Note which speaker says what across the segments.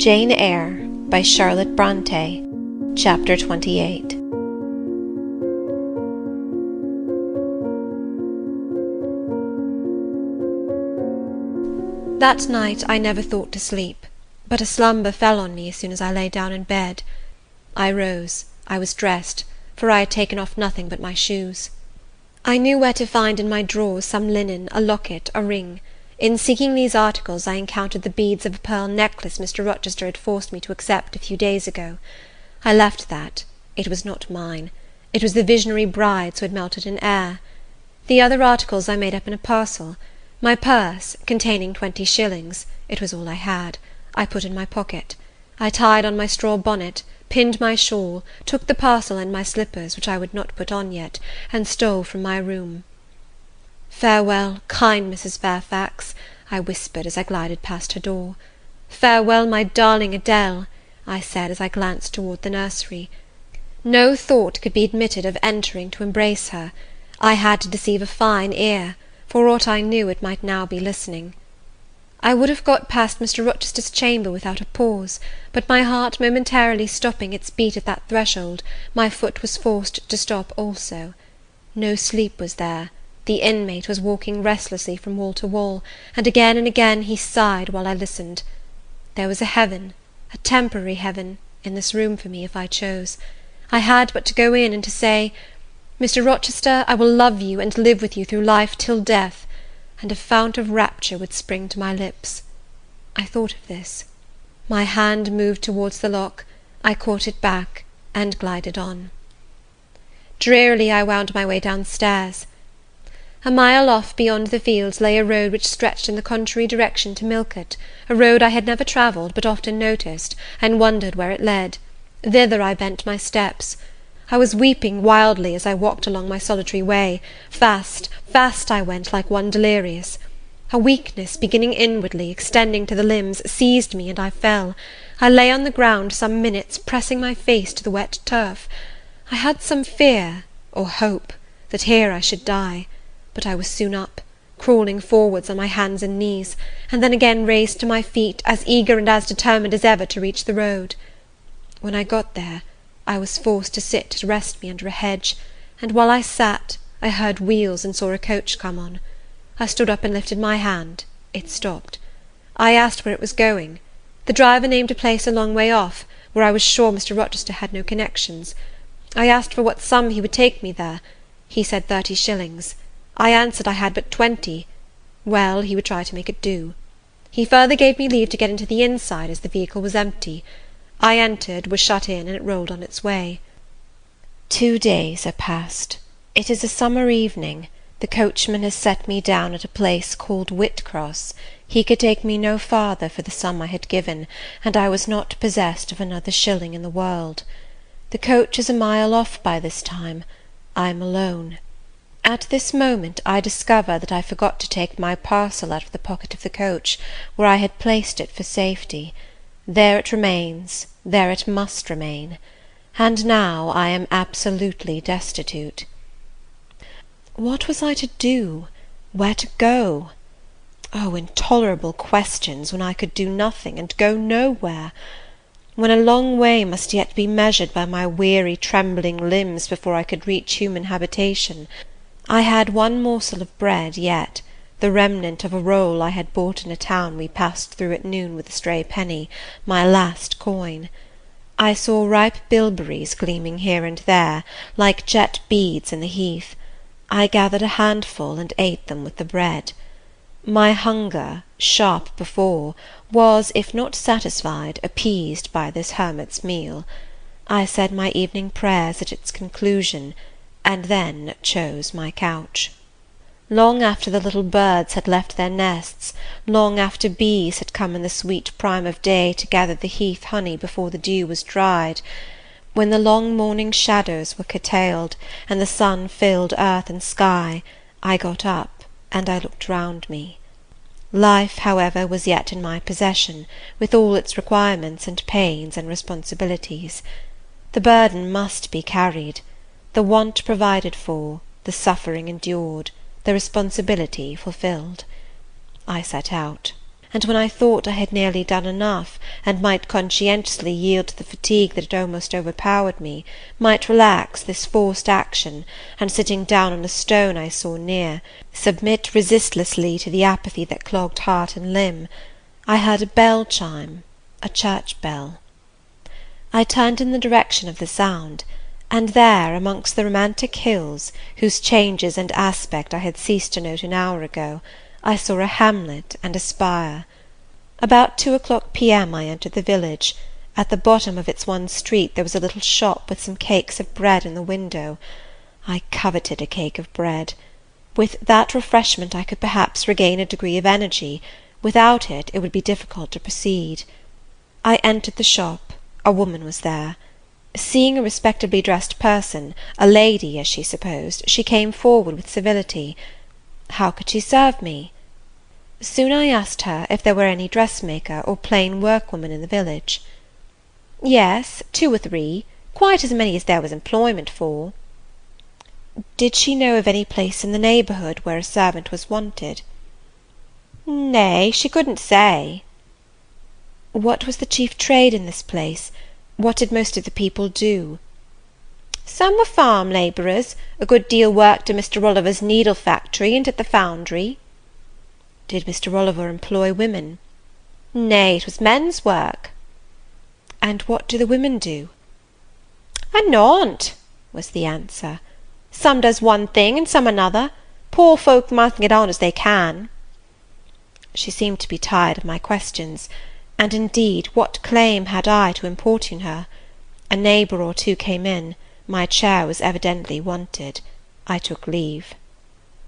Speaker 1: Jane Eyre by Charlotte Bronte. Chapter 28. That night I never thought to sleep, but a slumber fell on me as soon as I lay down in bed. I rose. I was dressed, for I had taken off nothing but my shoes. I knew where to find in my drawers some linen, a locket, a ring. In seeking these articles I encountered the beads of a pearl necklace Mr. Rochester had forced me to accept a few days ago. I left that. It was not mine. It was the visionary bride's who had melted in air. The other articles I made up in a parcel. My purse, containing 20 shillings, it was all I had, I put in my pocket. I tied on my straw bonnet, pinned my shawl, took the parcel and my slippers, which I would not put on yet, and stole from my room. "Farewell, kind Mrs. Fairfax," I whispered as I glided past her door. "Farewell, my darling Adele," I said as I glanced toward the nursery. No thought could be admitted of entering to embrace her. I had to deceive a fine ear. For aught I knew, it might now be listening. I would have got past Mr. Rochester's chamber without a pause, but my heart momentarily stopping its beat at that threshold, my foot was forced to stop also. No sleep was there. The inmate was walking restlessly from wall to wall, and again he sighed while I listened. There was a heaven, a temporary heaven, in this room for me if I chose. I had but to go in and to say, "Mr. Rochester, I will love you and live with you through life till death," and a fount of rapture would spring to my lips. I thought of this. My hand moved towards the lock. I caught it back, and glided on. Drearily I wound my way downstairs. A mile off beyond the fields lay a road which stretched in the contrary direction to Millcote, a road I had never travelled, but often noticed, and wondered where it led. Thither I bent my steps. I was weeping wildly as I walked along my solitary way. Fast, fast I went, like one delirious. A weakness, beginning inwardly, extending to the limbs, seized me, and I fell. I lay on the ground some minutes, pressing my face to the wet turf. I had some fear, or hope, that here I should die. But I was soon up, crawling forwards on my hands and knees, and then again raised to my feet, as eager and as determined as ever to reach the road. When I got there, I was forced to sit to rest me under a hedge, and while I sat, I heard wheels and saw a coach come on. I stood up and lifted my hand. It stopped. I asked where it was going. The driver named a place a long way off, where I was sure Mr. Rochester had no connections. I asked for what sum he would take me there. He said 30 shillings. I answered I had but 20. Well, he would try to make it do. He further gave me leave to get into the inside, as the vehicle was empty. I entered, was shut in, and it rolled on its way. 2 days are past. It is a summer evening. The coachman has set me down at a place called Whitcross. He could take me no farther for the sum I had given, and I was not possessed of another shilling in the world. The coach is a mile off by this time. I am alone. At this moment I discover that I forgot to take my parcel out of the pocket of the coach, where I had placed it for safety. There it remains, there it must remain, and now I am absolutely destitute. What was I to do? Where to go? Oh, intolerable questions, when I could do nothing, and go nowhere! When a long way must yet be measured by my weary trembling limbs before I could reach human habitation. I had one morsel of bread yet, the remnant of a roll I had bought in a town we passed through at noon with a stray penny, my last coin. I saw ripe bilberries gleaming here and there, like jet beads in the heath. I gathered a handful, and ate them with the bread. My hunger, sharp before, was, if not satisfied, appeased by this hermit's meal. I said my evening prayers at its conclusion, and then chose my couch. Long after the little birds had left their nests, long after bees had come in the sweet prime of day to gather the heath honey before the dew was dried, when the long morning shadows were curtailed, and the sun filled earth and sky, I got up, and I looked round me. Life, however, was yet in my possession, with all its requirements and pains and responsibilities. The burden must be carried, the want provided for, the suffering endured, the responsibility fulfilled. I set out. and when I thought I had nearly done enough, and might conscientiously yield to the fatigue that had almost overpowered me, might relax this forced action, and sitting down on a stone I saw near, submit resistlessly to the apathy that clogged heart and limb, I heard a bell chime, a church bell. I turned in the direction of the sound, and there, amongst the romantic hills, whose changes and aspect I had ceased to note an hour ago, I saw a hamlet and a spire. About 2 o'clock p.m. I entered the village. At the bottom of its one street there was a little shop with some cakes of bread in the window. I coveted a cake of bread. With that refreshment I could perhaps regain a degree of energy; without it, it would be difficult to proceed. I entered the shop. A woman was there. Seeing a respectably dressed person, a lady, as she supposed, she came forward with civility. How could she serve me? Soon I asked her if there were any dressmaker or plain workwoman in the village. Yes, 2 or 3, quite as many as there was employment for. Did she know of any place in the neighbourhood where a servant was wanted? Nay, she couldn't say. What was the chief trade in this place? What did most of the people do? Some were farm labourers, a good deal worked in Mr. Rolliver's needle factory and at the foundry. Did Mr. Rolliver employ women? Nay, it was men's work. And what do the women do? A naught, was the answer. Some does one thing and some another. Poor folk must get on as they can. She seemed to be tired of my questions, and indeed what claim had I to importune her? A neighbour or two came in. My chair was evidently wanted. I took leave.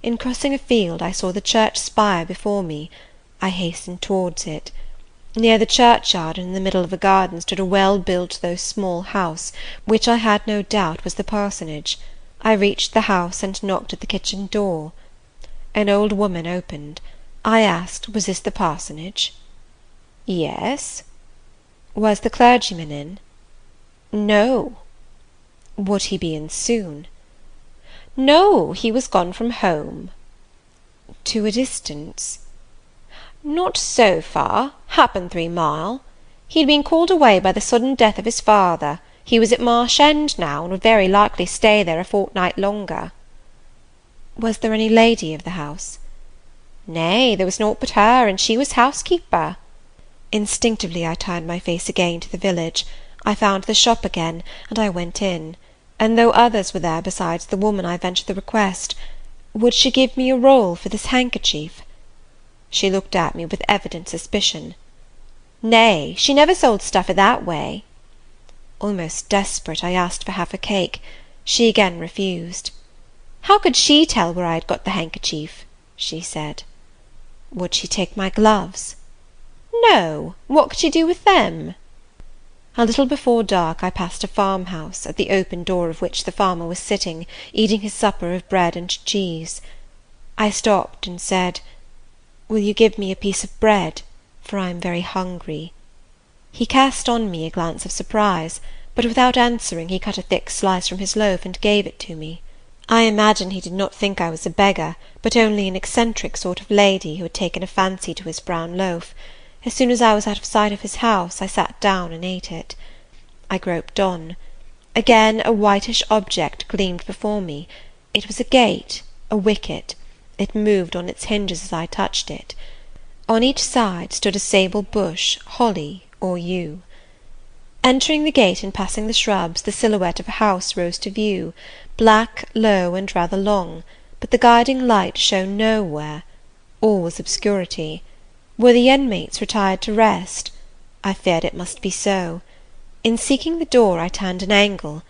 Speaker 1: In crossing a field I saw the church spire before me. I hastened towards it. Near the churchyard and in the middle of a garden stood a well-built though small house, which I had no doubt was the parsonage. I reached the house and knocked at the kitchen door. An old woman opened. I asked, was this the parsonage? Yes. Was the clergyman in? No. Would he be in soon? No, he was gone from home. To a distance? Not so far, happen 3 mile. He'd been called away by the sudden death of his father. He was at Marsh End now, and would very likely stay there a fortnight longer. Was there any lady of the house? Nay, there was naught but her, and she was housekeeper. Instinctively I turned my face again to the village. I found the shop again, and I went in, and though others were there besides the woman, I ventured the request, would she give me a roll for this handkerchief? She looked at me with evident suspicion. Nay, she never sold stuff that way. Almost desperate, I asked for half a cake. She again refused. How could she tell where I had got the handkerchief? She said. Would she take my gloves? No, what could she do with them? A little before dark I passed a farmhouse, at the open door of which the farmer was sitting, eating his supper of bread and cheese. I stopped and said, Will you give me a piece of bread, for I am very hungry? He cast on me a glance of surprise, but without answering he cut a thick slice from his loaf and gave it to me. I imagine he did not think I was a beggar, but only an eccentric sort of lady who had taken a fancy to his brown loaf. As soon as I was out of sight of his house, I sat down and ate it. I groped on. Again a whitish object gleamed before me. It was a gate, a wicket. It moved on its hinges as I touched it. On each side stood a sable bush, holly or yew. Entering the gate and passing the shrubs, the silhouette of a house rose to view, black, low, and rather long, but the guiding light shone nowhere. All was obscurity. Were the inmates retired to rest? I feared it must be so. In seeking the door I turned an angle.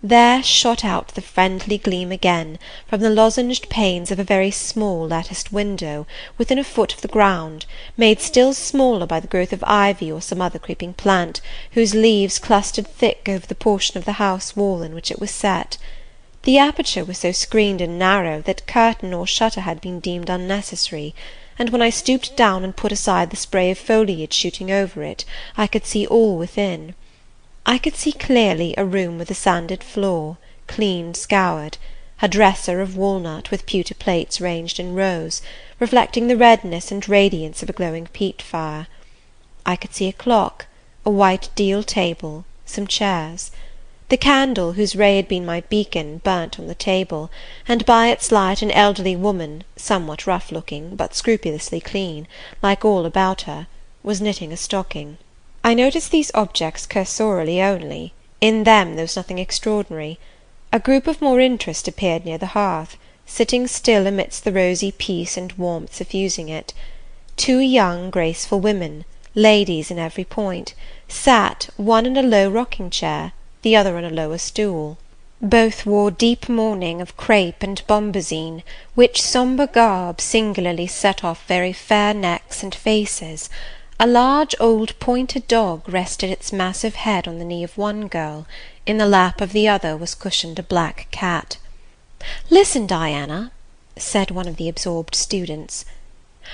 Speaker 1: There shot out the friendly gleam again, from the lozenged panes of a very small latticed window, within a foot of the ground, made still smaller by the growth of ivy or some other creeping plant, whose leaves clustered thick over the portion of the house wall in which it was set. The aperture was so screened and narrow that curtain or shutter had been deemed unnecessary, and when I stooped down and put aside the spray of foliage shooting over it, I could see all within. I could see clearly a room with a sanded floor, clean scoured. a dresser of walnut with pewter plates ranged in rows, reflecting the redness and radiance of a glowing peat fire. I could see a clock, a white deal table, some chairs. The candle, whose ray had been my beacon, burnt on the table, and by its light an elderly woman, somewhat rough-looking, but scrupulously clean, like all about her, was knitting a stocking. I noticed these objects cursorily only. In them there was nothing extraordinary. A group of more interest appeared near the hearth, sitting still amidst the rosy peace and warmth suffusing it. Two young, graceful women, ladies in every point, sat, one in a low rocking-chair, the other on a lower stool. Both wore deep mourning of crape and bombazine, which sombre garb singularly set off very fair necks and faces. A large old pointed dog rested its massive head on the knee of one girl. In the lap of the other was cushioned a black cat. "Listen, Diana," said one of the absorbed students.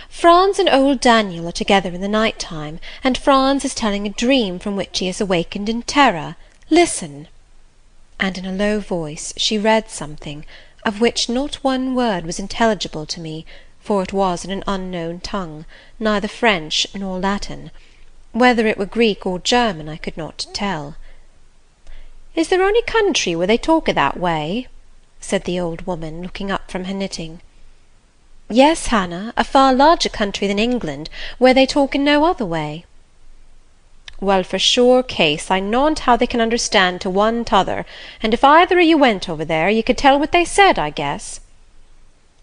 Speaker 1: "Franz and old Daniel are together in the night-time, and Franz is telling a dream from which he is awakened in terror. Listen." And in a low voice she read something, of which not one word was intelligible to me, for it was in an unknown tongue, neither French nor Latin. Whether it were Greek or German I could not tell. "Is there any country where they talk that way?" said the old woman, looking up from her knitting. "Yes, Hannah, a far larger country than England, where they talk in no other way." "Well, for sure case, I knownt how they can understand to one t'other, and if either of you went over there, you could tell what they said, I guess."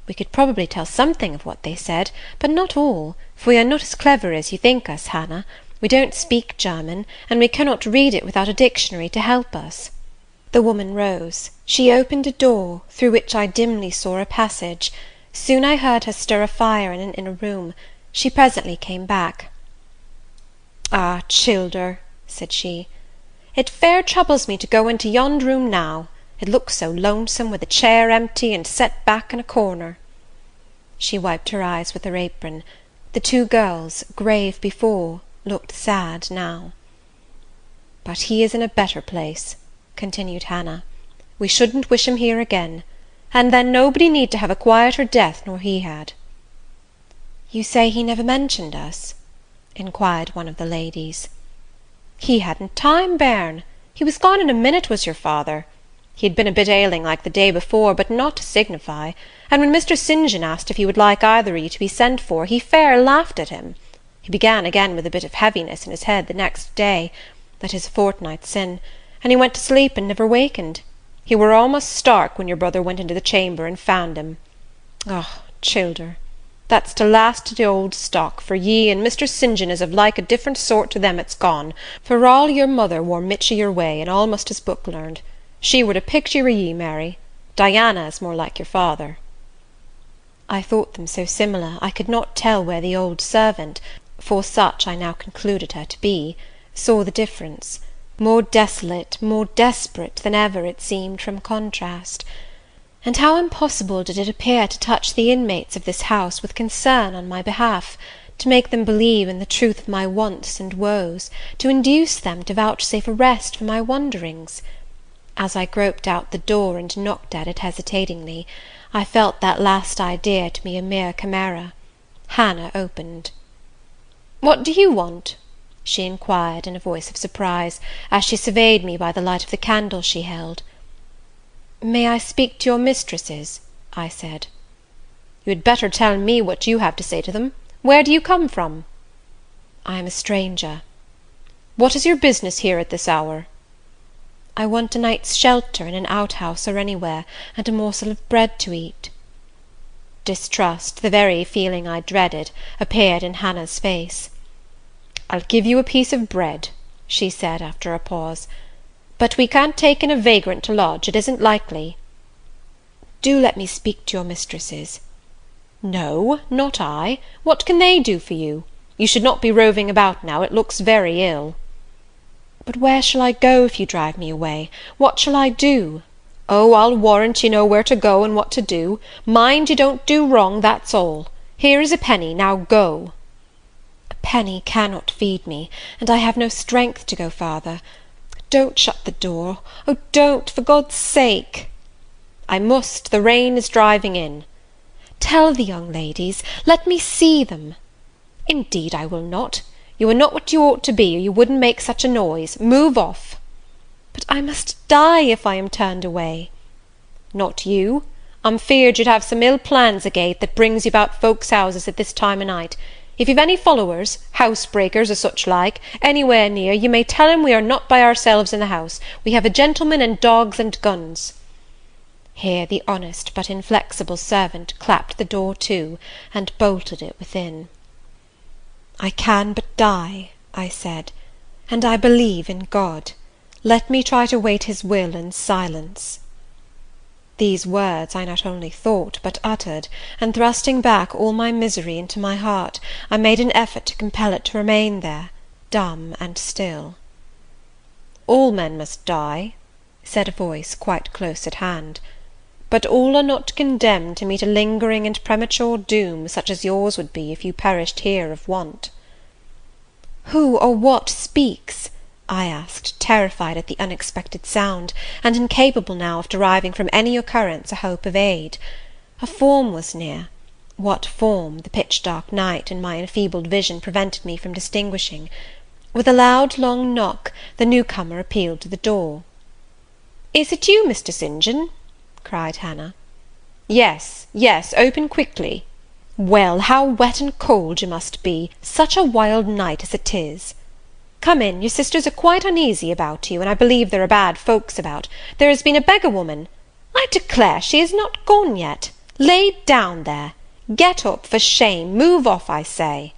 Speaker 1: "We could probably tell something of what they said, but not all, for we are not as clever as you think us, Hannah. We don't speak German, and we cannot read it without a dictionary to help us." The woman rose. She opened a door, through which I dimly saw a passage. Soon I heard her stir a fire in an inner room. She presently came back. "Ah, childer," said she, "it fair troubles me to go into yond room now. It looks so lonesome, with a chair empty, and set back in a corner." She wiped her eyes with her apron. The two girls, grave before, looked sad now. "But he is in a better place," continued Hannah. "We shouldn't wish him here again, and then nobody need to have a quieter death nor he had." "You say he never mentioned us?" inquired one of the ladies. "He hadn't time, bairn. He was gone in a minute, was your father. He had been a bit ailing like the day before, but not to signify, and when Mr. St. John asked if he would like either of you to be sent for, he fair laughed at him. He began again with a bit of heaviness in his head the next day, that is a fortnight sin, and he went to sleep and never wakened. He were almost stark when your brother went into the chamber and found him. Oh, childer, that's to last to the old stock, for ye and Mr. St. John is of like a different sort to them that's gone, for all your mother wore mitch o' your way, and almost as book learned. She were the picture of ye, Mary. Diana is more like your father." I thought them so similar, I could not tell where the old servant, for such I now concluded her to be, saw the difference. More desolate, more desperate than ever it seemed from contrast. And how impossible did it appear to touch the inmates of this house with concern on my behalf, to make them believe in the truth of my wants and woes, to induce them to vouchsafe a rest for my wanderings. As I groped out the door and knocked at it hesitatingly, I felt that last idea to be a mere chimera. Hannah opened. "What do you want?" she inquired in a voice of surprise, as she surveyed me by the light of the candle she held. "May I speak to your mistresses?" I said. "You had better tell me what you have to say to them. Where do you come from?" "I am a stranger." "What is your business here at this hour?" "I want a night's shelter in an outhouse or anywhere, and a morsel of bread to eat." Distrust, the very feeling I dreaded, appeared in Hannah's face. "I'll give you a piece of bread," she said after a pause, "but we can't take in a vagrant to lodge, it isn't likely." "Do let me speak to your mistresses." "No, not I. What can they do for you? You should not be roving about now, it looks very ill." "But where shall I go if you drive me away? What shall I do?" "Oh, I'll warrant you know where to go and what to do. Mind you don't do wrong, that's all. Here is a penny, now go." "A penny cannot feed me, and I have no strength to go farther. Don't shut the door. Oh, don't, for God's sake!" I must, the rain is driving in. Tell the young ladies, let me see them. Indeed I will not. You are not what you ought to be, or you wouldn't make such a noise. Move off. But I must die if I am turned away. Not you. I'm feared you'd have some ill plans agate that brings you about folks' houses at this time o' night. If you've any followers, housebreakers, or such like, anywhere near, you may tell 'em we are not by ourselves in the house. We have a gentleman and dogs and guns." Here the honest but inflexible servant clapped the door to, and bolted it within. "I can but die," I said, "and I believe in God. Let me try to wait his will in silence." These words I not only thought, but uttered, and thrusting back all my misery into my heart, I made an effort to compel it to remain there, dumb and still. "All men must die," said a voice quite close at hand, "but all are not condemned to meet a lingering and premature doom such as yours would be if you perished here of want." "Who or what speaks?" I asked, terrified at the unexpected sound, and incapable now of deriving from any occurrence a hope of aid. A form was near. What form, the pitch-dark night and my enfeebled vision prevented me from distinguishing. With a loud long knock, the new-comer appealed to the door. "Is it you, Mr. St. John?" cried Hannah. "Yes, yes, open quickly." "Well, how wet and cold you must be, such a wild night as it is! Come in, your sisters are quite uneasy about you, and I believe there are bad folks about. There has been a beggar-woman. I declare she is not gone yet. Lay down there. Get up, for shame. Move off, I say."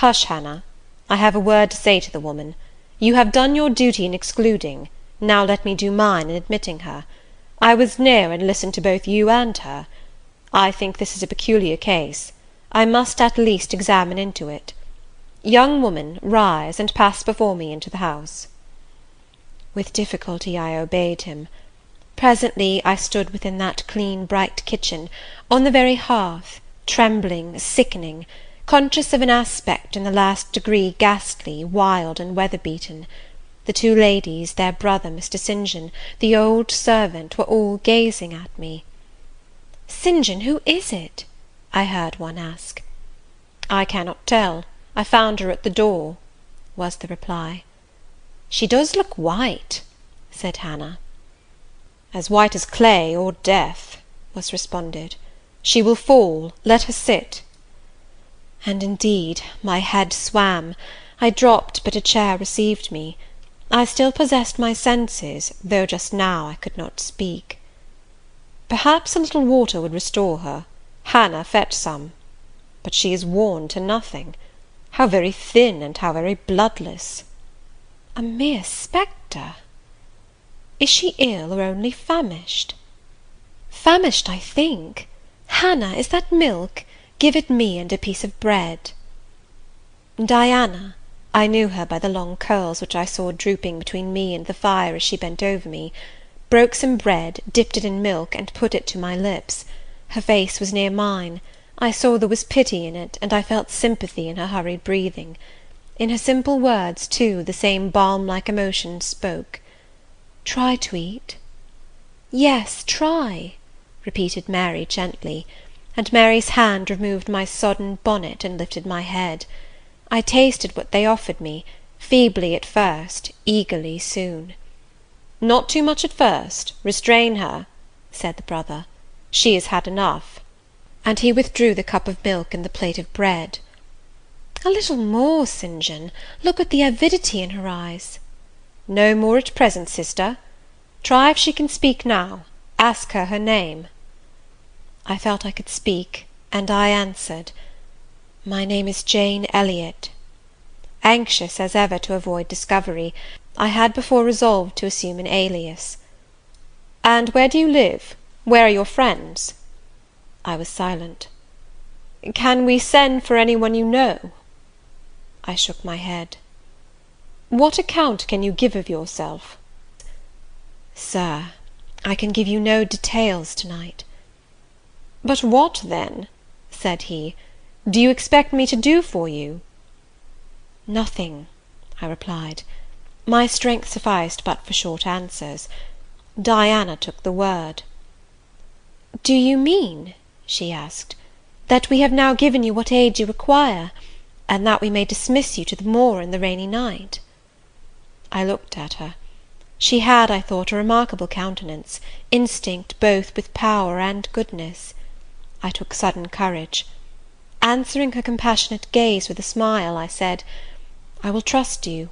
Speaker 1: "Hush, Hannah. I have a word to say to the woman. You have done your duty in excluding. Now let me do mine in admitting her. I was near and listened to both you and her. I think this is a peculiar case. I must at least examine into it. Young woman, rise, and pass before me into the house." With difficulty I obeyed him. Presently I stood within that clean bright kitchen, on the very hearth, trembling, sickening, conscious of an aspect in the last degree ghastly, wild, and weather-beaten. The two ladies, their brother, Mr. St. John, the old servant, were all gazing at me. "St. John, who is it?" I heard one ask. "I cannot tell. I found her at the door," was the reply. "She does look white," said Hannah. "As white as clay or death," was responded. "She will fall. Let her sit." And indeed my head swam. I dropped, but a chair received me. I still possessed my senses, though just now I could not speak. "Perhaps a little water would restore her. Hannah, fetch some. But she is worn to nothing. How very thin, and how very bloodless! A mere spectre! Is she ill, or only famished? Famished, I think. Hannah, is that milk? Give it me, and a piece of bread." Diana, I knew her by the long curls which I saw drooping between me and the fire as she bent over me, broke some bread, dipped it in milk, and put it to my lips. Her face was near mine. I saw there was pity in it, and I felt sympathy in her hurried breathing. In her simple words, too, the same balm-like emotion spoke. "Try to eat." "Yes, try," repeated Mary gently, and Mary's hand removed my sodden bonnet and lifted my head. I tasted what they offered me, feebly at first, eagerly soon. "Not too much at first. Restrain her," said the brother. "She has had enough." And he withdrew the cup of milk and the plate of bread. "A little more, St. John. Look at the avidity in her eyes." "No more at present, sister. Try if she can speak now. Ask her her name." I felt I could speak, and I answered, "My name is Jane Elliot." Anxious as ever to avoid discovery, I had before resolved to assume an alias. "And where do you live? Where are your friends?" I was silent. "Can we send for any one you know?" I shook my head. "What account can you give of yourself?" "Sir, I can give you no details to-night." "But what, then," said he, "do you expect me to do for you?" "Nothing," I replied. My strength sufficed but for short answers. Diana took the word. "Do you mean," she asked, "that we have now given you what aid you require, and that we may dismiss you to the moor in the rainy night?" I looked at her. She had, I thought, a remarkable countenance, instinct both with power and goodness. I took sudden courage. Answering her compassionate gaze with a smile, I said, "I will trust you.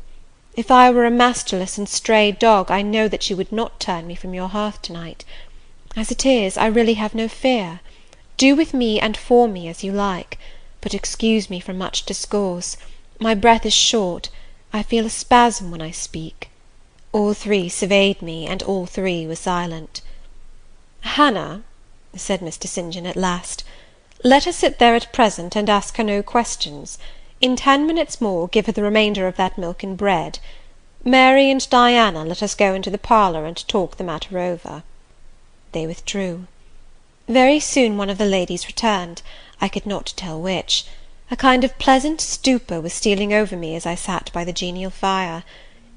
Speaker 1: If I were a masterless and stray dog, I know that you would not turn me from your hearth to-night. As it is, I really have no fear. Do with me and for me as you like, but excuse me from much discourse. My breath is short. I feel a spasm when I speak." All three surveyed me, and all three were silent. "Hannah," said Mr. St. John at last, "let her sit there at present, and ask her no questions. In 10 minutes more, give her the remainder of that milk and bread. Mary and Diana, let us go into the parlour, and talk the matter over." They withdrew. Very soon one of the ladies returned, I could not tell which. A kind of pleasant stupor was stealing over me as I sat by the genial fire.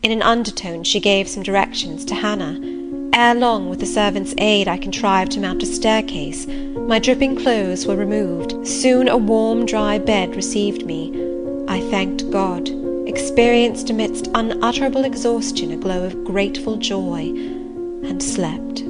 Speaker 1: In an undertone she gave some directions to Hannah. Ere long, with the servant's aid, I contrived to mount a staircase. My dripping clothes were removed. Soon a warm, dry bed received me. I thanked God, experienced amidst unutterable exhaustion a glow of grateful joy, and slept.